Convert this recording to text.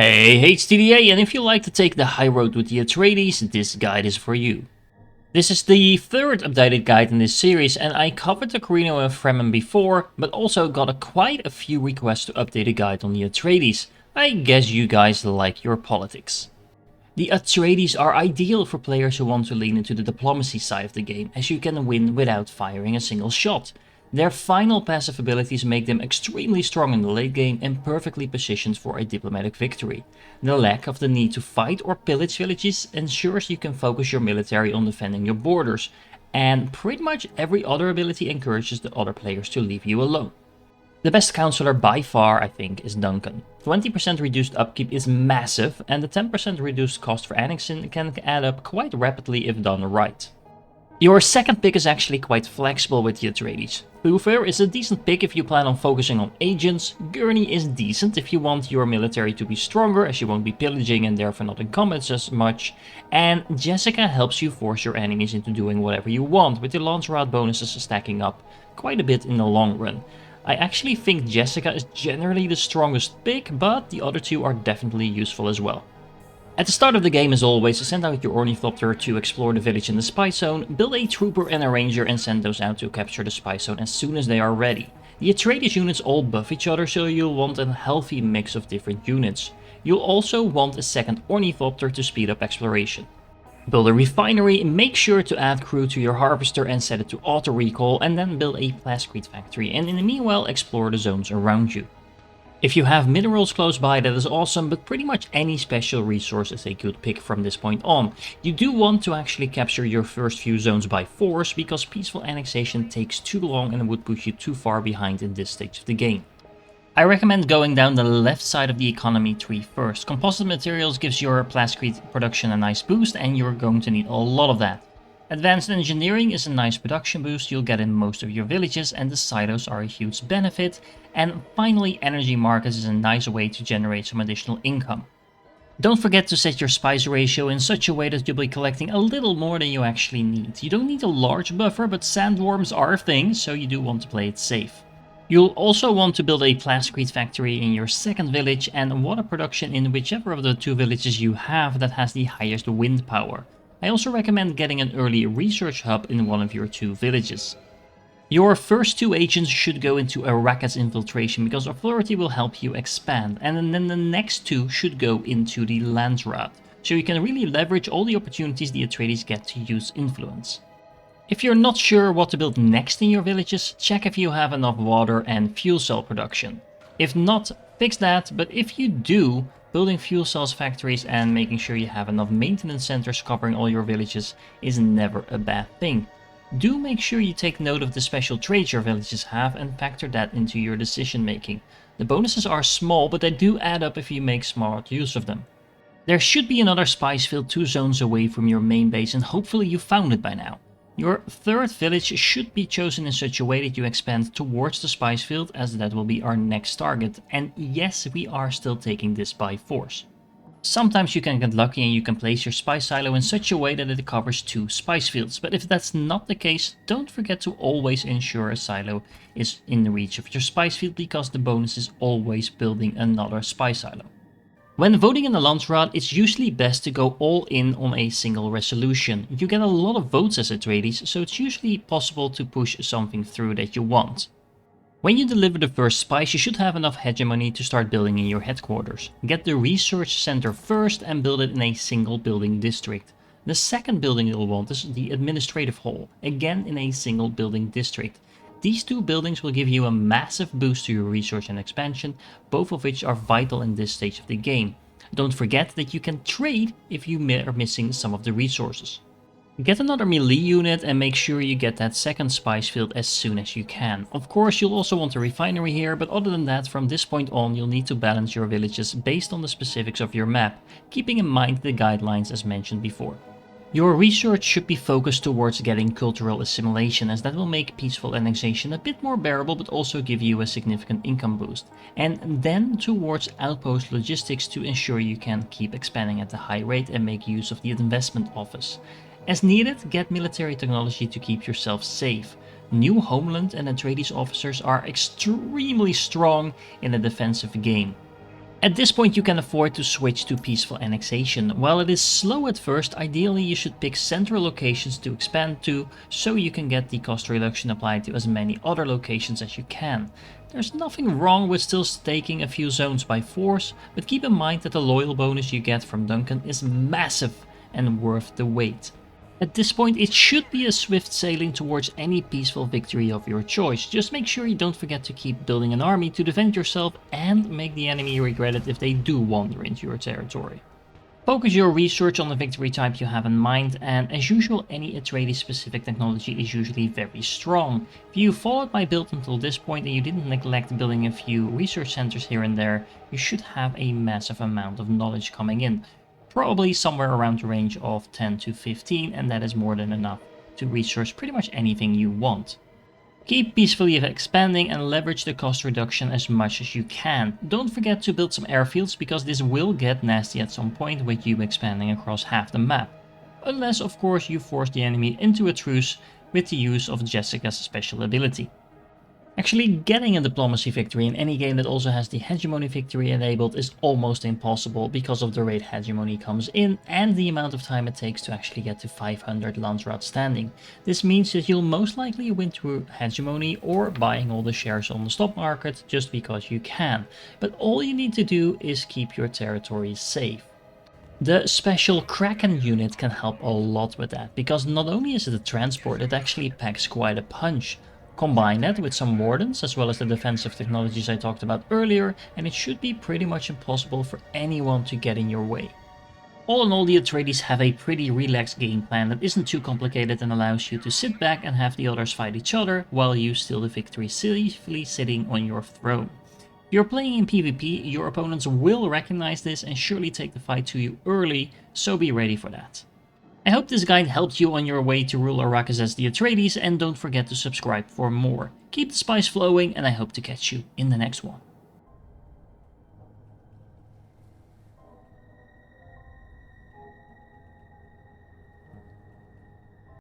Hey HTDA, and if you like to take the high road with the Atreides, this guide is for you. This is the third updated guide in this series, and I covered the Carino and Fremen before, but also got quite a few requests to update a guide on the Atreides. I guess you guys like your politics. The Atreides are ideal for players who want to lean into the diplomacy side of the game, as you can win without firing a single shot. Their final passive abilities make them extremely strong in the late game and perfectly positioned for a diplomatic victory. The lack of the need to fight or pillage villages ensures you can focus your military on defending your borders, and pretty much every other ability encourages the other players to leave you alone. The best counselor by far, I think, is Duncan. 20% reduced upkeep is massive, and the 10% reduced cost for annexing can add up quite rapidly if done right. Your second pick is actually quite flexible with the Atreides. Bufir is a decent pick if you plan on focusing on agents, Gurney is decent if you want your military to be stronger as you won't be pillaging and therefore not in combat as much, and Jessica helps you force your enemies into doing whatever you want, with the lance route bonuses stacking up quite a bit in the long run. I actually think Jessica is generally the strongest pick, but the other two are definitely useful as well. At the start of the game, as always, send out your ornithopter to explore the village in the spy zone, build a trooper and a ranger and send those out to capture the spy zone as soon as they are ready. The Atreides units all buff each other, so you'll want a healthy mix of different units. You'll also want a second ornithopter to speed up exploration. Build a refinery, make sure to add crew to your harvester and set it to auto recall, and then build a plascrete factory, and in the meanwhile explore the zones around you. If you have minerals close by, that is awesome, but pretty much any special resource is a good pick from this point on. You do want to actually capture your first few zones by force, because peaceful annexation takes too long and would push you too far behind in this stage of the game. I recommend going down the left side of the economy tree first. Composite materials gives your plascrete production a nice boost, and you're going to need a lot of that. Advanced engineering is a nice production boost you'll get in most of your villages, and the silos are a huge benefit. And finally, energy markets is a nice way to generate some additional income. Don't forget to set your spice ratio in such a way that you'll be collecting a little more than you actually need. You don't need a large buffer, but sandworms are a thing, so you do want to play it safe. You'll also want to build a plascrete factory in your second village and water production in whichever of the two villages you have that has the highest wind power. I also recommend getting an early research hub in one of your two villages. Your first two agents should go into Arrakis infiltration because authority will help you expand, and then the next two should go into the land route, so you can really leverage all the opportunities the Atreides get to use influence. If you're not sure what to build next in your villages, check if you have enough water and fuel cell production. If not, fix that, but if you do, building fuel cells factories and making sure you have enough maintenance centers covering all your villages is never a bad thing. Do make sure you take note of the special traits your villages have and factor that into your decision making. The bonuses are small, but they do add up if you make smart use of them. There should be another spice field 2 zones away from your main base, and hopefully you found it by now. Your third village should be chosen in such a way that you expand towards the spice field, as that will be our next target, and yes, we are still taking this by force. Sometimes you can get lucky and you can place your spice silo in such a way that it covers 2 spice fields, but if that's not the case, don't forget to always ensure a silo is in the reach of your spice field, because the bonus is always building another spice silo. When voting in the launch route, it's usually best to go all in on a single resolution. You get a lot of votes as Atreides, so it's usually possible to push something through that you want. When you deliver the first spice, you should have enough hegemony to start building in your headquarters. Get the research center first and build it in a single building district. The second building you'll want is the administrative hall, again in a single building district. These 2 buildings will give you a massive boost to your research and expansion, both of which are vital in this stage of the game. Don't forget that you can trade if you are missing some of the resources. Get another melee unit and make sure you get that second spice field as soon as you can. Of course, you'll also want a refinery here, but other than that, from this point on, you'll need to balance your villages based on the specifics of your map, keeping in mind the guidelines as mentioned before. Your research should be focused towards getting cultural assimilation, as that will make peaceful annexation a bit more bearable but also give you a significant income boost. And then towards outpost logistics to ensure you can keep expanding at a high rate and make use of the investment office. As needed, get military technology to keep yourself safe. New Homeland and Atreides officers are extremely strong in a defensive game. At this point you can afford to switch to peaceful annexation. While it is slow at first, ideally you should pick central locations to expand to, so you can get the cost reduction applied to as many other locations as you can. There's nothing wrong with still taking a few zones by force, but keep in mind that the loyal bonus you get from Duncan is massive and worth the wait. At this point it should be a swift sailing towards any peaceful victory of your choice. Just make sure you don't forget to keep building an army to defend yourself and make the enemy regret it if they do wander into your territory. Focus your research on the victory type you have in mind, and as usual any Atreides specific technology is usually very strong. If you followed my build until this point and you didn't neglect building a few research centers here and there, you should have a massive amount of knowledge coming in. Probably somewhere around the range of 10 to 15, and that is more than enough to research pretty much anything you want. Keep peacefully expanding and leverage the cost reduction as much as you can. Don't forget to build some airfields, because this will get nasty at some point with you expanding across half the map. Unless of course you force the enemy into a truce with the use of Jessica's special ability. Actually getting a diplomacy victory in any game that also has the hegemony victory enabled is almost impossible because of the rate hegemony comes in and the amount of time it takes to actually get to 500 Landsraad standing. This means that you'll most likely win through hegemony or buying all the shares on the stock market just because you can, but all you need to do is keep your territory safe. The special Kraken unit can help a lot with that, because not only is it a transport, it actually packs quite a punch. Combine that with some wardens as well as the defensive technologies I talked about earlier, and it should be pretty much impossible for anyone to get in your way. All in all, the Atreides have a pretty relaxed game plan that isn't too complicated and allows you to sit back and have the others fight each other while you steal the victory safely sitting on your throne. If you're playing in PvP, your opponents will recognize this and surely take the fight to you early, so be ready for that. I hope this guide helped you on your way to rule Arrakis as the Atreides, and don't forget to subscribe for more. Keep the spice flowing, and I hope to catch you in the next one.